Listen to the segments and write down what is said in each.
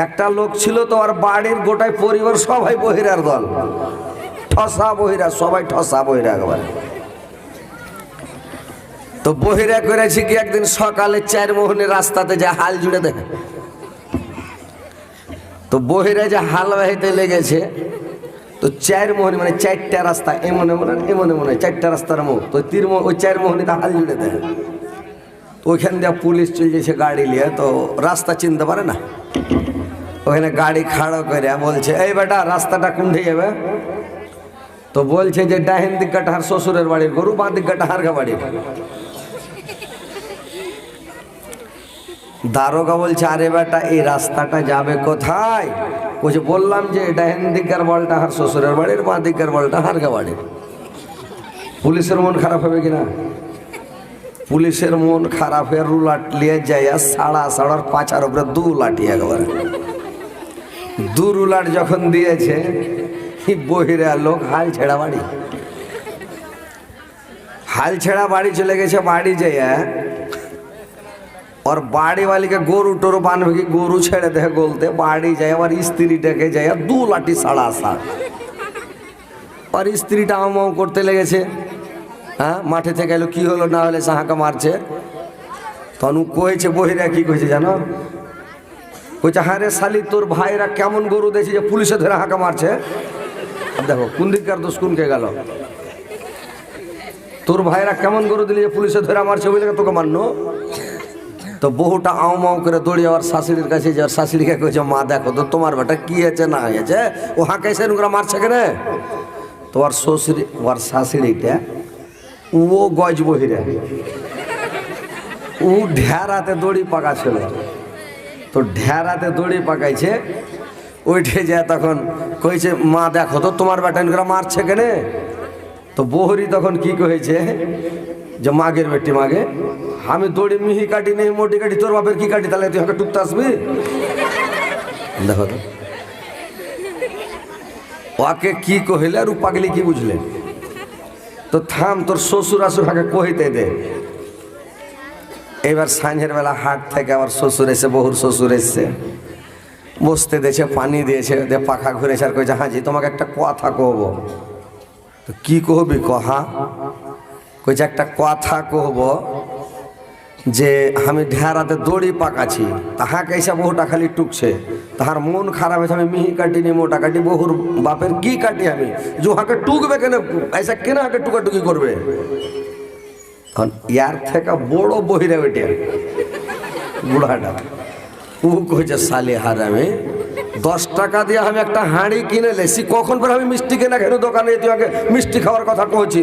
একটা লোক ছিল তো আর বাড়ির গোটাই পরিবার সবাই বহিরার দল, ঠসা বহিরা, সবাই ঠসা বহিরা একবারে। তো বহিরা করেছি কি একদিন সকালে 4 মোহনের রাস্তাতে যা হাল জুড়ে দেখে, তো বহিরা যে হাল বাহিতে লেগেছে, তো 4 মোহনী মানে 4টা রাস্তা, এমন এমন এমন এমন 4টা রাস্তার মুখ, তো ওই 4 মোহনীতে হাল জুড়ে দেয়। তো ওইখান দিয়ে পুলিশ চলে গেছে গাড়ি নিয়ে, তো রাস্তা চিনতে পারে না, ওখানে গাড়ি খাড়ো করে বলছে এই বেটা রাস্তাটা কোনঠে যাবে? তো বলছে যে ডাহিন দিকটা হার শ্বশুরের বাড়ির গরু, বাঁ দিকটা হারগা বাড়ির। দারোগা বলছে আরে বেটা এই রাস্তাটা যাবে কোথায়? বলছে বললাম যে ডাহিন দিকের বলটা হার শ্বশুরের বাড়ির, বাঁ দিকের বলটা হারগা বাড়ির। পুলিশের মন খারাপ হবে কিনা? পুলিশের মন খারাপ হয়ে রুলাট নিয়ে যায় সাড়ার পাঁচার উপরে 2 লাঠি একবারে। 2 রুলাট যখন দিয়েছে, বহিরা লোক হাল ছেড়া বাড়ি চলে গেছে। বাড়ি যাইয়া और बाड़ी वाली के गोरू टोरू बांधे की गोरू छेड़े दे गोलते बाड़ी जाए और स्त्री डेके जाए 2 लाठी 7.5 और स्त्रीटा आम करते लेगे हाँ माठे थे गलो की हलो ना हले साहाका मारছে तनु কইছে বহিরা কি কইছে জানো? কইছে হারে শালি তোর ভাইরা কেমন গরু দেছে যে পুলিশে ধরে হাঁকা মারছে। দেখো কোন দিককার দোষ কোনকে গেল? তোর ভাইরা কেমন গরু দিলে যে পুলিশে ধরে মারছে ওই জায়গা তোকে মারনো। তো বহুটা আও মাও করে দৌড়িয়ে আর শাশুড়ির কাছে যে শাশুড়িকে কইছে মা দেখো তো তোমার বেটা কি আছে না হয়েছে, ও হাঁকাইছে ওরা মারছে কেন? তো আর শ্বশুরি ওর শাশুড়িটা ও গজ বহিরা, ও ঢেরাতে দড়ি পাকাছিল। তো ঢেরাতে দড়ি পাকাইছে, ওইঠে যায় তখন কইছে মা দেখো তো তোমার বেটা ওরা মারছে কেন? তো বহরি তখন কি কইছে যে মাগের বেটি মাগে আমি দড়ি মিহি কাটি নেই মোটি কাটি, তোর বাপের কি কাটি তাহলে তুই আমাকে টুকতে আসবি? দেখো তো ওকে কি কহিলে আর পাগলি কি বুঝলে? তো থাম তোর শ্বশুর আসুর আগে কহিতে দে। এবার সাঁঝের বেলা হাট থেকে আবার শ্বশুর এসে, বহুর শ্বশুর এসছে, বসতে দিয়েছে, পানি দিয়েছে, দিয়ে পাখা ঘুরেছে আর কইছে হাজি তোমাকে একটা কথা কহব। তো কি কহবি কহা? কইছে একটা কথা কহব যে আমি ঢেরাতে দড়ি পাকাছি, তাহাকে এসে বহুটা খালি টুকছে, তাহার মন খারাপ হয়েছে আমি মিহি কাটি নি মোটা কাটি, বহুর বাপের কি কাটি আমি যে হাকে টুকবে কেন, ऐसा কেন হাকে টুকাটুকি করবে? তখন ইয়ার থেকে বড় বহিরা বেটে বুড়াটা ও কইছে সালে হারামে 10 টাকা দিয়ে আমি একটা হাঁড়ি কিনে লেছি, কখন পরে আমি মিষ্টি কেনা কেন দোকানে তুই আগে মিষ্টি খাওয়ার কথা কইছি।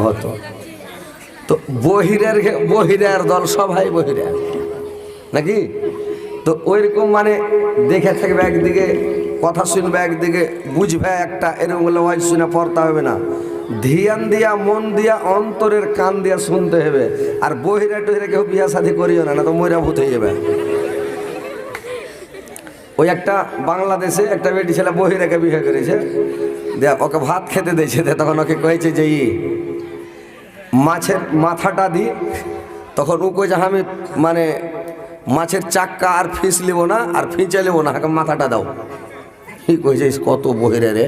হতো তো বহিরার দল সবাই বহিরা নাকি? তো ওইরকম মানে দেখে থাকবে একদিকে, কথা শুনবে একদিকে, বুঝবে একটা, এরকম বলে ওয়াজ শুনে পড়তে হবে না, ধ্যান দিয়া মন দিয়া অন্তরের কান দিয়া শুনতে হবে। আর বহিরা টহিরা কেউ বিয়া শাদী করিও না, না তো ময়রা ভূত হয়ে যাবে। ওই একটা বাংলাদেশে একটা বেটি ছেলে বহিরাকে বিয়ে করেছে, দেখ ওকে ভাত খেতে দিয়েছে, তখন ওকে কয়েছে যে মাছের মাথাটা দি, তখন ও কইছে আমি মানে মাছের চাক্কা আর ফিস লিব না আর ফিঁচে লিব না, হাকে মাথাটা দাও। কি কইছে কত বহিরে রে,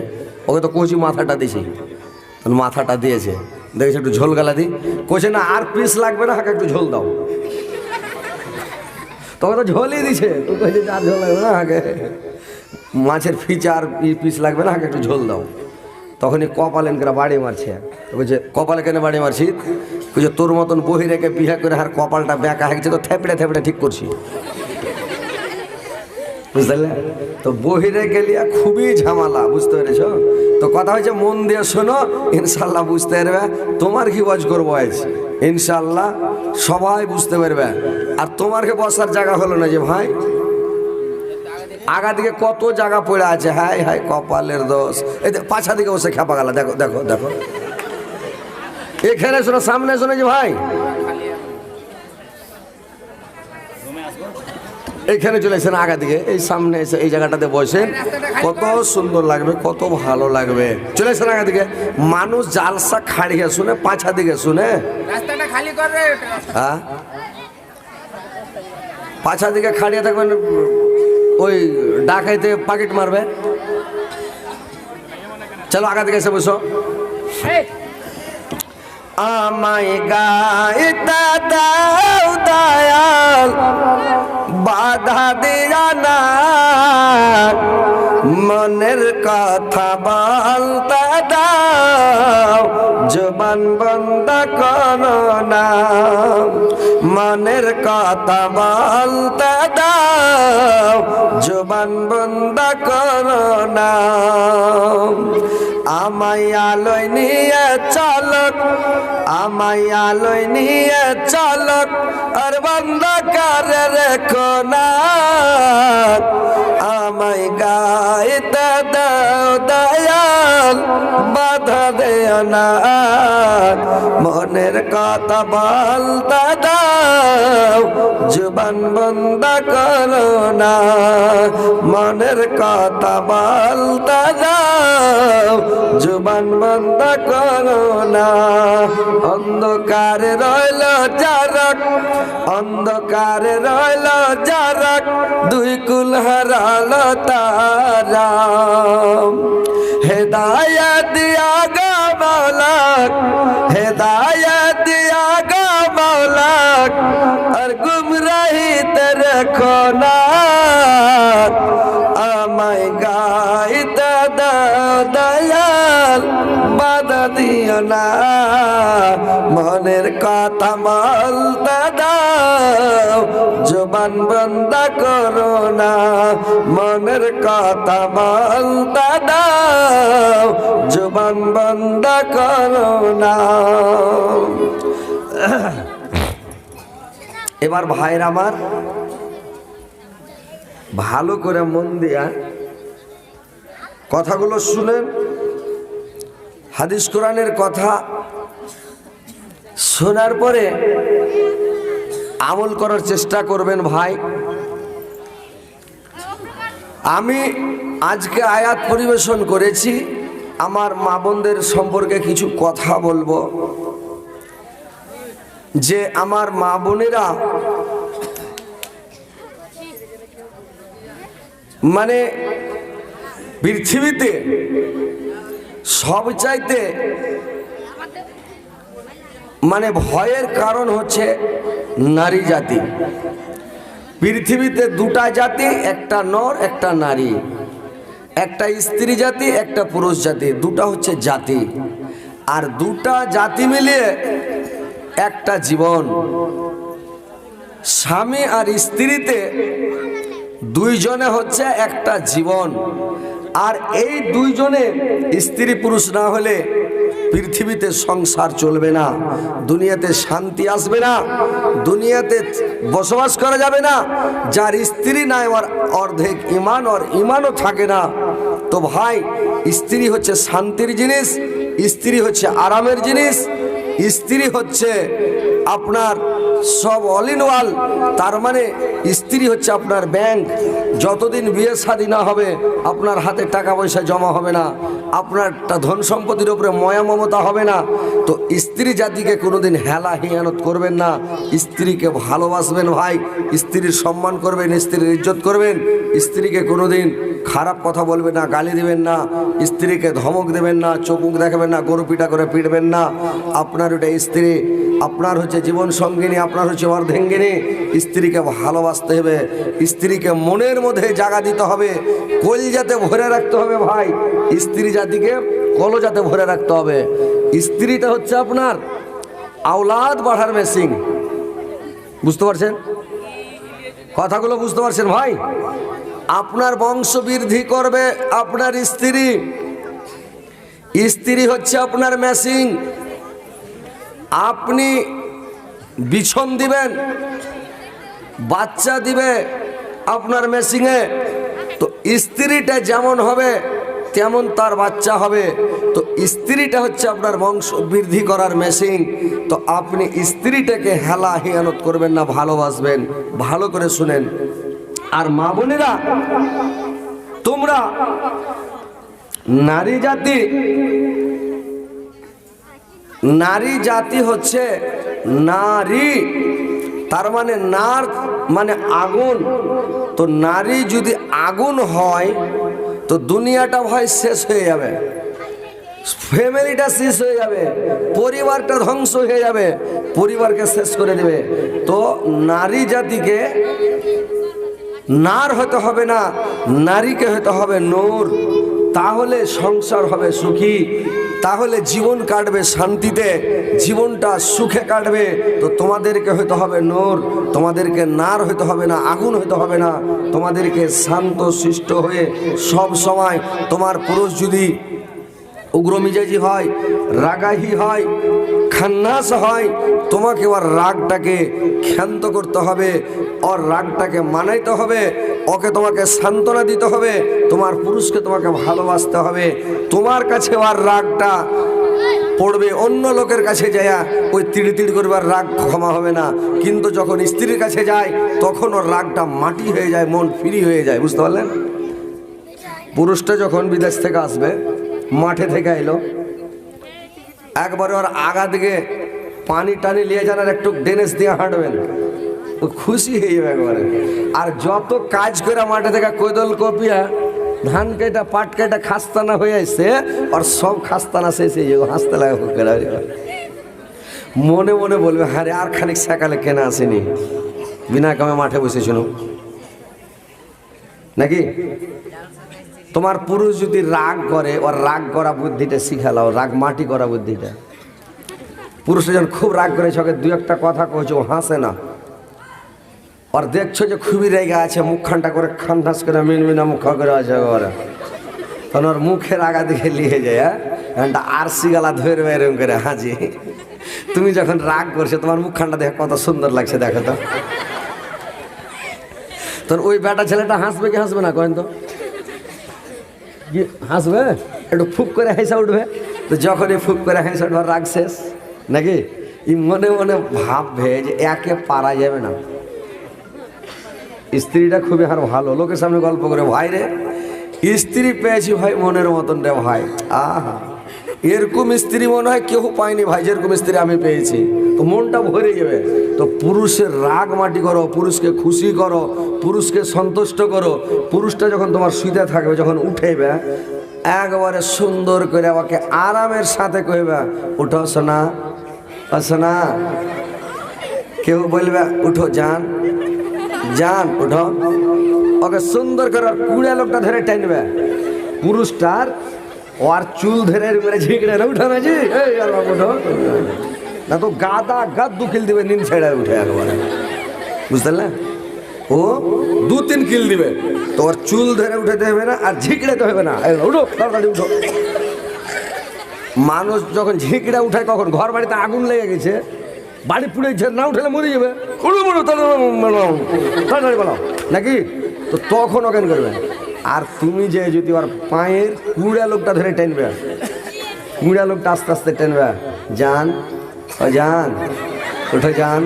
ওকে তো কইছি মাথাটা দিছি, মাথাটা দিয়েছে, দেখেছে একটু ঝোল গালা দি, কইছে না আর পিস লাগবে না, হাকে একটু ঝোল দাও। তখন তো ঝোলই দিছে, তো কইছে আর ঝোল লাগবে না, হাকে মাছের ফিচা আর পিস লাগবে না, হাকে একটু ঝোল দাও। তখনই কপালেন করে বাড়ি মারছে, বলছে কপালে কেন বাড়ি মারছি? বলছে তোর মতন বহিরেকে বিয়ে করে আর কপালটা বেঁকা হয়ে গেছে, তো থেপড়ে থেপড়ে ঠিক করছি, বুঝলে? তো বহিরে গেলিয়া খুবই ঝামেলা, বুঝতে পেরেছ? তো কথা হয়েছে মন দিয়ে শোনো, ইনশাল্লাহ বুঝতে পারবে। তোমার কি ওয়াজ করবো আজ, ইনশাল্লাহ সবাই বুঝতে পারবে। আর তোমারকে বসার জায়গা হলো না যে ভাই আগা দিকে কত জায়গা পড়ে আছে, হাই হাই কপালের দোষ। এই পাছা দিকে বসে খেপা গেল, দেখো দেখো দেখো, এখানে শোনো, সামনে শোনো যে ভাই এইখানে চলে এসেন আগা দিকে, এই সামনে এসে এই জায়গাটাতে বসেন, কত সুন্দর লাগবে, কত ভালো লাগবে। চলে এসেন আগা দিকে, মানুষ জালসা খাড়িয়ে শুনে, পাছা দিকে শুনে, রাস্তাটা খালি করে। হ্যাঁ পাছা দিকে খাড়িয়ে থাকবেন, ওই ডাকাইতে পাকেট মারবে। চলো আগা দিকে এসে বসো। আমায় গাইতে দাও দয়াল, বাধা দিয়া না, মনের কথা বলতে দাও, জবান বন্ধ করো না। মনের কথা বলতে দাও, জবান বন্ধ করো না। আমায় আলোয় নিয়ে চলক, আমায় আলোয় নিয়ে চলক, আর বন্ধ করে রেখো না। আমায় গাইতে দাও দয়াল, বাধা দেও না, মনের কথা বলতে দাও, জবান বন্ধ করো না। মনের কথা বলতে দাও, জবান বন্ধ করো না। অন্ধকারে রইল জারক, অন্ধকারে রইল জারক, দুই কুল হারালো তারা। হেদায়েত দিয়া গো মাওলাক, হেদায়েত দিয়া গো মাওলাক, আর গুমরাহিতে রেখো না। আমায় গাইতে দাও দয়াল, বাধা দিও না, মনের কথা বলতে দাও, জবান বন্ধ করো না। মনের কথা বলতে দাও, জবান বন্ধ করো না। এবার ভাইরা আমার ভালো করে মন দিয়া কথাগুলো শুনেন। হাদিস কোরআনের কথা শোনার পরে আমল করার চেষ্টা করবেন ভাই। আমি আজকে আয়াত পরিবেশন করেছি, আমার মা বোনদের সম্পর্কে কিছু কথা বলবো। যে আমার মা বোনেরা মানে পৃথিবীতে সবচাইতে মানে ভয়ের কারণ হচ্ছে নারী জাতি। পৃথিবীতে দুটা জাতি, একটা নর একটা নারী, একটা স্ত্রী জাতি একটা পুরুষ জাতি, দুটা হচ্ছে জাতি। আর দুটা জাতি মিলিয়ে একটা জীবন। স্বামী আর স্ত্রীতে দুইজনে হচ্ছে একটা জীবন। আর এই দুইজনে স্ত্রী পুরুষ না হলে পৃথিবীতে সংসার চলবে না, দুনিয়াতে শান্তি আসবে না, দুনিয়াতে বসবাস করা যাবে না। যার স্ত্রী নাই ওর অর্ধেক ইমান, ওর ইমানও থাকে না। তো ভাই, স্ত্রী হচ্ছে শান্তির জিনিস, স্ত্রী হচ্ছে আরামের জিনিস, স্ত্রী হচ্ছে আপনার সব অল ইন ওয়াল। তার মানে স্ত্রী হচ্ছে আপনার ব্যাংক। যতদিন বিয়ে শাদী না হবে আপনার হাতে টাকা পয়সা জমা হবে না, আপনার ধন সম্পত্তির উপরে ময়া মমতা হবে না। তো স্ত্রী জাতিকে কোনোদিন হেলা হিয়ানত করবেন না, স্ত্রীকে ভালোবাসবেন ভাই, স্ত্রীর সম্মান করবেন, স্ত্রীর ইজ্জত করবেন, স্ত্রীকে কোনোদিন খারাপ কথা বলবেন না, গালি দেবেন না, স্ত্রীকে ধমক দেবেন না, চোখ দেখাবেন না, গরু পিটা করে পিটবেন না। আপনার ওটা স্ত্রী, আপনার হচ্ছে জীবন সঙ্গিনী, আপনার হচ্ছে অর্ধাঙ্গিনী। স্ত্রীকে ভালোবাসতে হবে, স্ত্রীকে মনের মধ্যে জায়গা দিতে হবে, কলজাতে ভরে রাখতে হবে ভাই। স্ত্রী জাতিকে কলজাতে ভরে রাখতে হবে। স্ত্রীটা হচ্ছে আপনার আওলাদ বাড়ার মেশিন। বুঝতে পারছেন কথাগুলো? বুঝতে পারছেন ভাই? আপনার বংশ বৃদ্ধি করবে আপনার স্ত্রী। স্ত্রী হচ্ছে আপনার মেশিন। আপনি বিছন দিবেন, বাচ্চা দিবে আপনার মেশিনে। তো স্ত্রীটা যেমন হবে তেমন তার বাচ্চা হবে। তো স্ত্রীটা হচ্ছে আপনার বংশ বৃদ্ধি করার মেশিন। তো আপনি স্ত্রীটাকে হেলা হিয়ানত করবেন না, ভালোবাসবেন। ভালো করে শুনেন। আর মা বোনেরা, তোমরা নারী জাতি, নারী জাতি হচ্ছে নারী তার মানে নার মানে আগুন। তো নারী যদি আগুন হয় তো দুনিয়াটা ভাই শেষ হয়ে যাবে, ফ্যামিলিটা শেষ হয়ে যাবে, পরিবারটা ধ্বংস হয়ে যাবে, পরিবারকে শেষ করে দেবে। তো নারী জাতিকে নার হতে হবে না, নারীকে হতে হবে নূর। তাহলে সংসার হবে সুখী, তাহলে জীবন কাটবে শান্তিতে, জীবনটা সুখে কাটবে। তো তোমাদেরকে হতে হবে নূর, তোমাদেরকে নার হতে হবে না, আগুন হতে হবে না। তোমাদেরকে শান্ত শিষ্ট হয়ে সব সময়, তোমার পুরুষ যদি উগ্রমিজাজি হয়, রাগাহি হয়, খান্নাস হয়, তোমাকে ওর রাগটাকে ক্ষান্ত করতে হবে, ওর রাগটাকে মানাইতে হবে, ওকে তোমাকে সান্ত্বনা দিতে হবে, তোমার পুরুষকে তোমাকে ভালোবাসতে হবে। তোমার কাছে ওর রাগটা পড়বে, অন্য লোকের কাছে যায় ওই তিড়ি তিড়ি করবার রাগ ক্ষমা হবে না। কিন্তু যখন স্ত্রীর কাছে যায় তখন ওর রাগটা মাটি হয়ে যায়, মন ফ্রি হয়ে যায়। বুঝতে পারলেন? পুরুষটা যখন বিদেশ থেকে আসবে, মাঠে থেকে এলো, একবারে ওর আগা দিকে পানি টানি নিয়ে যান আর একটু ডেনেস দিয়ে হাঁটবেন, ও খুশি হয়ে যাবে একবারে। আর যত কাজ করে মাঠে থেকে কোদল কপিয়া ধান কেটা পাট কেটা খাস্তানা হয়ে আসছে, আর সব খাস্তানা শেষ হয়ে যাবে, হাসতে লাগে। মনে মনে বলবে, হারে আর খানিক সকালে কেনা আসেনি, বিনা কামে মাঠে বসেছিল নাকি? তোমার পুরুষ যদি রাগ করে, ওর রাগ করা বুদ্ধিটা শিখালাও, রাগ মাটি করা বুদ্ধিটা। পুরুষটা যখন খুব রাগ করে, চোখে দু একটা কথা কইছে, ও হাসে না। আর দেখছো যে খুবই রেগে আছে, মুখখানটা করে খানঠাস করে মিনমিনা মুখ করে আছে ওরা, তখন ওর মুখের আগা দিকে লিয়ে যায়, হ্যাঁ আরসি গালা ধরবে এরকম করে হাজি। তুমি যখন রাগ করছো, তোমার মুখখানটা দেখে কত সুন্দর লাগছে, দেখো তো। তখন ওই বেটা ছেলেটা হাসবে কি হাসবে না কেন? তো হাসবে, একটু ফুক করে হেসে উঠবে। তো যখনই ফুক করে হেসে উঠবে, রাগ শেষ নাকি? ই মনে মনে ভাববে যে একে পারা যাবে না। স্ত্রীটা খুবই আর ভালো, লোকের সামনে গল্প করে, ভাই রে স্ত্রী পেয়েছি ভাই মনের মতন রে ভাই, আহা এরকম স্ত্রী মনে হয় কেউ পায়নি ভাই, যেরকম স্ত্রী আমি পেয়েছি। তো মনটা ভরে যাবে। তো পুরুষের রাগ মাটি করো, পুরুষকে খুশি করো, পুরুষকে সন্তুষ্ট করো। পুরুষটা যখন তোমার শুইতে থাকবে, যখন উঠেবে একবারে সুন্দর করে ওকে আরামের সাথে কইবে, উঠো সোনা, সোনা। কেউ বলবে উঠো জান, জান উঠো, ওকে সুন্দর করে কুড়ে লোকটা ধরে টানবে। পুরুষটার ওর চুল ধরে ঝিঁকড়ে উঠো না জি, উঠো না, তো গাদা গাদ দু কিল দিবে, নিম ছেড়ে উঠে একবারে। বুঝতে পারলে? ও 2-3 কিল দিবে, তো ওর চুল ধরে উঠাতে হবে না, আর ঝিঁকড়াতে হবে না, উঠো তাড়াতাড়ি উঠো। মানুষ যখন ঝিঁকড়া উঠায়, কখন ঘর বাড়িতে আগুন লেগে গেছে, বাড়ি পুড়ে না উঠলে মরে যাবে, তাড়াতাড়ি বলো নাকি? তো তখন ওখান করবে। আর তুমি যে যদি ওর পায়ের কুড়া লোকটা ধরে টেনবে, কুড়া লোকটা আস্তে আস্তে টেনবে, যান ও যান উঠে যান,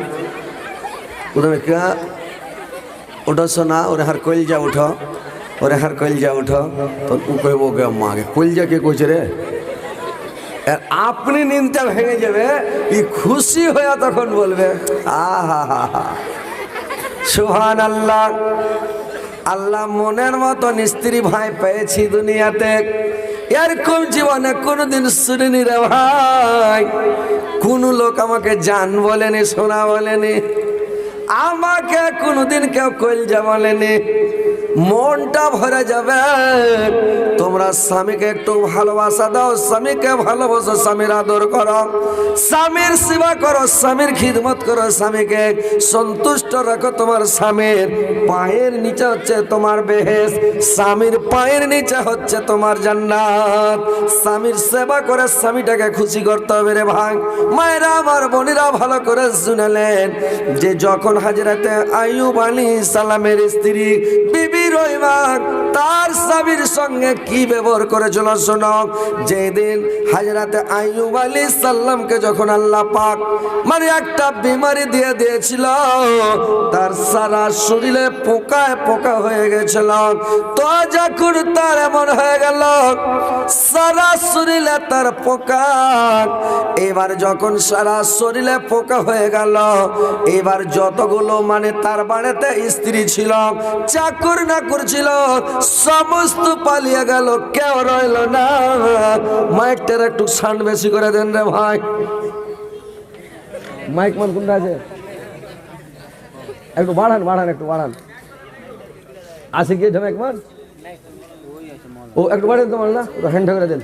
উঠো সোনা, ওরে হার কইলজা উঠো, ওরে হার কইলজা উঠো। তো ও কইব, গে মাকে কইলজা কে কইছে রে? আর আপনি নিন্দা ভেঙে যাবে, ই খুশি হয়ে তখন বলবে, আহা হা হা সুবহানাল্লাহ, আল্লাহ মনের মতন স্ত্রী ভাই পেয়েছি দুনিয়াতে। এরকম জীবনে কোনোদিন শুনিনি রে ভাই, কোন লোক আমাকে জান বলেনি, সোনা বলেনি, আমাকে কোনোদিন কেউ কইলজা বলেনি। মনটা ভরে যাবে। তোমরা স্বামীকে একটু ভালোবাসা দাও, স্বামীকে ভালোবাসো, স্বামীর আদর করো, স্বামীর সেবা করো, স্বামীর খিদমত করো, স্বামীকে সন্তুষ্ট রাখো। তোমার স্বামীর পায়ের নিচে হচ্ছে তোমার বেহেশত, স্বামীর পায়ের নিচে হচ্ছে তোমার জান্নাত। স্বামীর সেবা করে স্বামীটাকে খুশি করতে হবে রে ভাই। মায়েরা আমার বোনেরা ভালো করে শুনলেন যে যখন হাজরাতে আইয়ুব আলাইহিস সালামের স্ত্রী বিবি রহিমা তার স্বামীর সঙ্গে কি ব্যবহার করেছিল শোনো। যেদিন হযরত আইয়ুব আলাইহিস সালামকে যখন আল্লাহ পাক মানে একটা বিমারি দিয়ে দিয়েছিল, তার সারা শরীরে পোকায় পোকা হয়ে গেছিল। তো যখন তার এমন হয়ে গেল সারা শরীরে তার পোকা, এবার যখন সারা শরীরে পোকা হয়ে গেল, এবার যতগুলো মানে তার বাড়িতে স্ত্রী ছিল, চাকর না করছিল, সমস্ত পালিয়ে গেল, কেউ রইল না। মাইকটার একটু সাউন্ড বেশি করে দেন রে ভাই। মাইক মান কোনটা আছে? একটু বাড়ান বাড়ান একটু বাড়ান। আসে গিয়ে ঝামেক মান ও একটু বাড়ান তোমার না, হ্যান্ড করে দেন।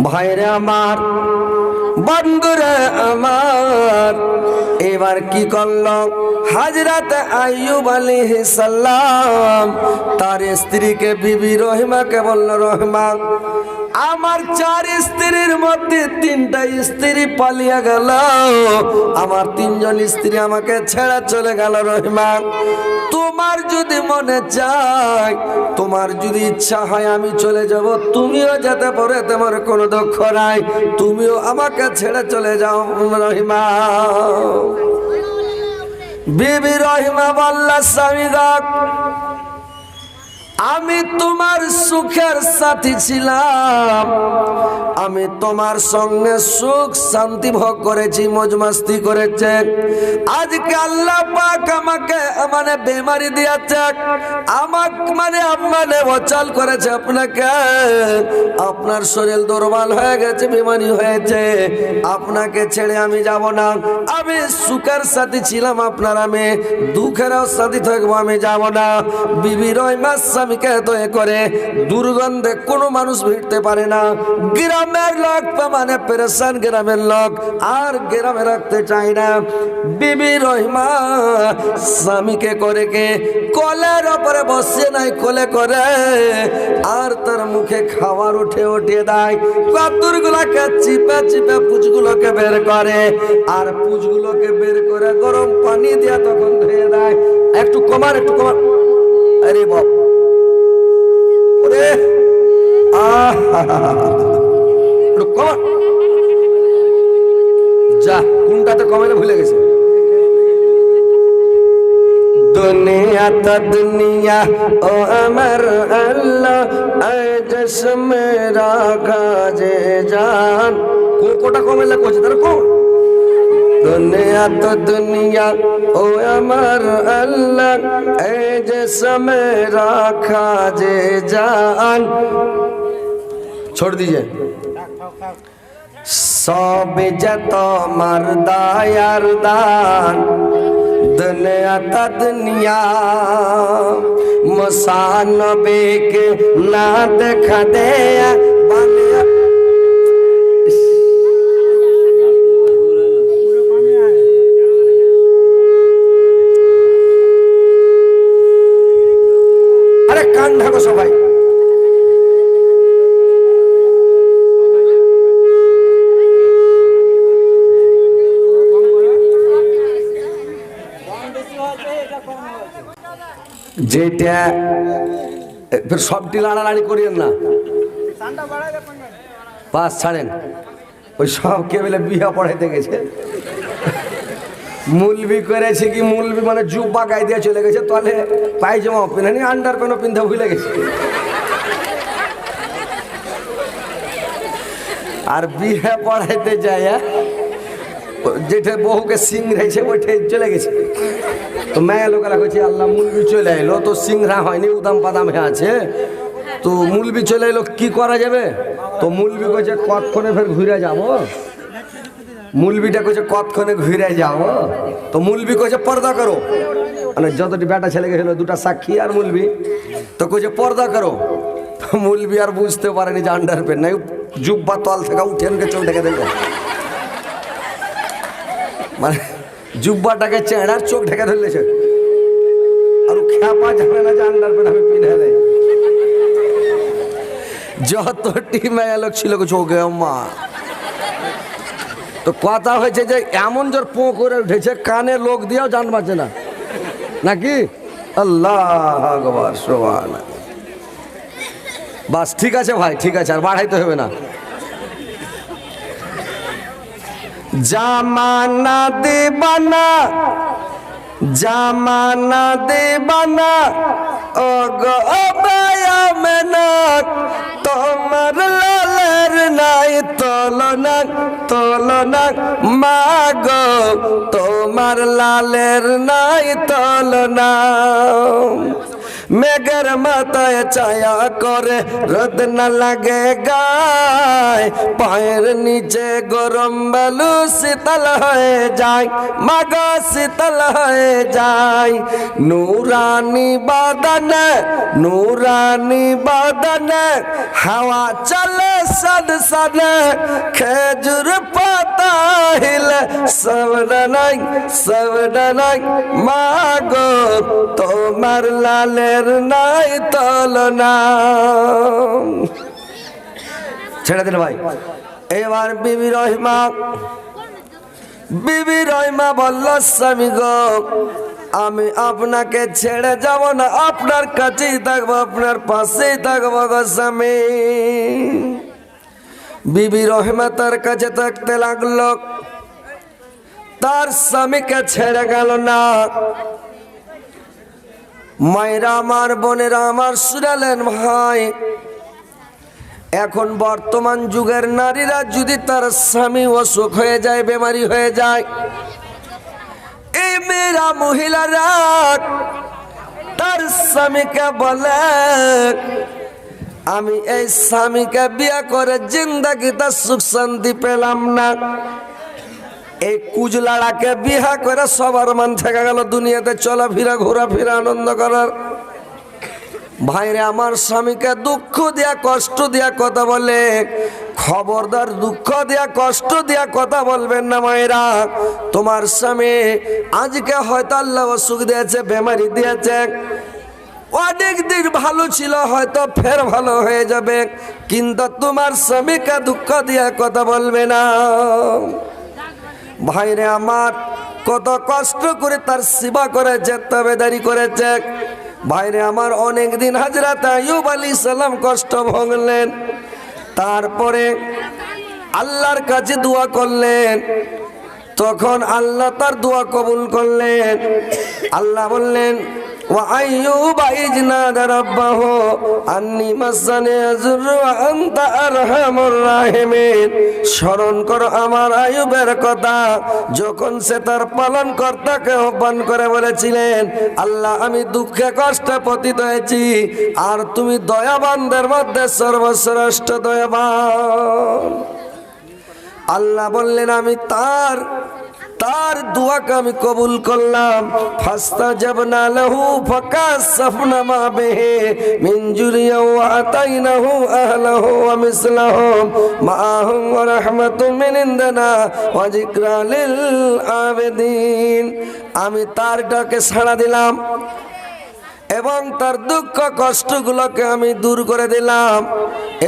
ভাইরে আমার, বন্ধুরে আমার, এবার কি করলো হযরত আইয়ুব আলাইহিস সালাম তার স্ত্রীকে বিবি রহিমাকে বলল, রহিমা আমার 4 স্ত্রীর মধ্যে 3টা স্ত্রী পালিয়ে গেল, আমার 3 জন স্ত্রী আমাকে ছেড়ে চলে গেল। রহিমা তোমার যদি মনে চায়, তোমার যদি ইচ্ছা হয় আমি চলে যাব, তুমিও যেতে পারো, তোমার কোনো দুঃখ নাই, তুমিও আমাকে ছেড়ে চলে যাও। রহিমা বিবি রহিমা বলল, স্বামী গো আমি তোমার সুখের সাথী ছিলাম, আমি তোমার সঙ্গে সুখ শান্তি ভোগ করেছি, মौज मस्ती করেছে। আজকে আল্লাহ পাক আমাকে মানে বেমারি দিয়েছে, আমাকে মানে অচল করেছে। আপনাকে আপনার শরীর দুর্বল হয়ে গেছে, বেমারি হয়েছে, আপনাকে ছেড়ে আমি যাব না। আমি সুখের সাথী ছিলাম আপনার, আমি দুঃখেরও সাথী থাকবো, আমি যাব না। বিবি রহিমা স্বামীকে দয়া করে দুর্গন্ধে কোনো মানুষ ভিড়তে পারে না, গ্রামের লোক মানে পেরেশান, গ্রামের লোক আর গ্রামে রাখতে চায় না। বিবি রহিমা স্বামীকে করে কে কোলের উপরে বসে নাই, কোলে করে আর তার মুখে খাবার উঠে উঠিয়ে দেয়, পাথরগুলোকে চিপে চিপে পুজগুলোকে বের করে, আর পুজগুলোকে বের করে গরম পানি দিয়ে তখন ধুয়ে দেয়। একটু কমার, একটু কমার, আরে বাপ ওরে একটু কমার, যা কোনটাতে কমালে ভুলে গেছে। दुनिया तो दुनिया ओ अमर अल्लाह जिसमें राखा जे जान कोटा कमेला कोच तार को दुनिया तो दुनिया ओ अमर अल्लाह जिसमें राखा जे जान छोड़ दीजिए। सब जत मर्दायार दान दुनिया ता दुनिया मसान बेक ना देखा दे अरे कान ढाको सबाई যেটা ফের সবটি লাড়ালাড়ি করিয়েন না, পাস ছাড়েন। ওই সব কে বলে বিয়া পড়াইতে গেছে, মুলবি করেছে কি মুলবি মানে জুব্বা গায়ে দিয়ে চলে গেছে, তাহলে পায়জামা পিনেনি, আন্ডার প্যান্টও পিনতে ভুলে গেছে। আর বিয়ে পড়াইতে যায় যেটা বহুকে সিং রয়েছে ওইটাই চলে গেছে। তো মেয়ে লোকেরা কইছে আল্লাহ মুলবি চলে এলো, তো সিংহা হয়নি, উদাম পাদাম হয়ে আছে, তো মুলবি চলে এলো কি করা যাবে? তো মুলবি কইছে কতক্ষণে ফের ঘুরে যাব, মুলবিটা কইছে কতক্ষণে ঘুরে যাব। তো মুলবি কইছে পর্দা করো, মানে যতটি বেটা ছেলে গেছিল দুটা সাক্ষী আর মুলবি, তো কইছে পর্দা করো। মুলবি আর বুঝতে পারেনি যে আন্ডার প্যান্ট নাই, জুব্বা তল থেকে উঠে এনকে চোখ ঢেকে দিল, মানে জুব্বাটাকে চেহারার চোখ ঢেকে ধরলেছে, আর খ্যাপা জানে না যে আন্ডার প্যান্ট আমি পিনে দেয়। যতটি মেয়ে লোক ছিল চোখে মা, তো কথা হয়েছে যে এমন জোর পো করে উঠেছে কানে লোক দিয়েও জান বাঁচে না, নাকি আল্লাহ আকবার, সুবহানাল্লাহ। বাস ঠিক আছে ভাই, ঠিক আছে, আর বাড়াইতে হবে না। জামানা দেবানা, জামানা দেবানা, ও গো বায়ামেনা, তোমার লালের নাই তুলনা, তুলনা মাগো, তোমার লালের নাই তুলনা। মেঘের মাথায় ছায়া করে রোদ না লাগে গায়, পায়ের নিচে গরম বালু শীতল হয়ে যায়, মাগো শীতল হয়ে যায়। নুরানি বাদনে, নুরানি বাদনে, হাওয়া চলে সদ সদে, খেজুর পাতা হিলে সবডানাই, সবডানাই মাগো, তোমার লালের নাই তুলনা। ছেড়ে দিল ভাই। এবার বিবি রহিমা, বিবি রহিমা বলল, স্বামী গো আমি আপনাকে ছেড়ে যাব না, আপনার কাছেই থাকবো, আপনার পাশেই থাকবো গো স্বামী। বিবি রহিমা তার কাছে থাকতে লাগলো, তার স্বামীকে ছেড়ে গেল না। মায়েরা আমার, বোনেরা আমার, শুনালেন ভাই, এখন বর্তমান যুগের নারীরা যদি তার স্বামী অসুখ হয়ে যায়, বেমারি হয়ে যায়, এই মেয়েরা মহিলারা তার স্বামীকে বলে, আমি এই স্বামীকে বিয়ে করে জিন্দাগিতে সুখ শান্তি পেলাম না। এই কুজলাড়াকে বিহা করে সবার মান থেকে গেল দুনিয়াতে চলাফেরা, ঘোরাফেরা, আনন্দ করার। ভাইরে আমার, স্বামীকে দুঃখ দিয়া, কষ্ট দিয়া কথা বলে, খবরদার দুঃখ দিয়া, কষ্ট দিয়া কথা বলবেন না মায়েরা। তোমার স্বামী আজকে হয়তো আল্লাহ অসুখ দিয়েছে, বেমারি দিয়েছে, অনেক দিন ভালো ছিল, হয়তো ফের ভালো হয়ে যাবে, কিন্তু তোমার স্বামীকে দুঃখ দিয়া কথা বলবে না। ভাইরে আমার, কত কষ্ট করে তার সেবা করেছে, তাবেদারি করেছে। ভাইরে আমার, অনেক দিন হযরত আইয়ুব আলাইহিস সালাম কষ্ট ভোগলেন, তারপরে আল্লাহর কাছে দোয়া করলেন, তখন আল্লাহ তার দোয়া কবুল করলেন। আল্লাহ বললেন, ওয়া আইয়ুবা ইয নাদা রাব্বাহু আন্নী মাসানি আযরু ওয়া আনতা আরহামুর রাহিমিন। স্মরণ করো আমার আইয়ুবের কথা, যখন সে তার পালনকর্তাকে আহ্বান করে বলেছিলেন, আল্লাহ আমি দুঃখে কষ্টে পতিত হয়েছি, আর তুমি দয়াবানদের মধ্যে সর্বশ্রেষ্ঠ দয়াবান। আল্লাহ বললেন, আমি তার দোয়াকে আমি কবুল করলাম। ফাস্তাজাবনা লাহু ফাকাশাফনা মা বিহি মিন জুরিয়া ওয়া আতাইনাহু আহলাহু ওয়া মিসলাহুম মাআহুম ওয়া রাহমাতুম মিন ইনদিনা ওয়া যিকরা লিল আবিদিন। আমি তার ডাকে সাড়া দিলাম এবং তার দুঃখ কষ্টগুলোকে আমি দূর করে দিলাম,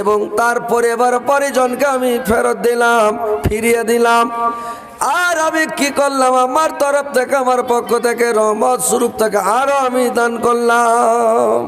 এবং তার পরিবার পরিজনকে আমি ফেরত দিলাম, ফিরিয়ে দিলাম। আর আমি কি করলাম, আমার তরফ থেকে, আমার পক্ষ থেকে, রহমত স্বরূপ থেকে আরো আমি দান করলাম।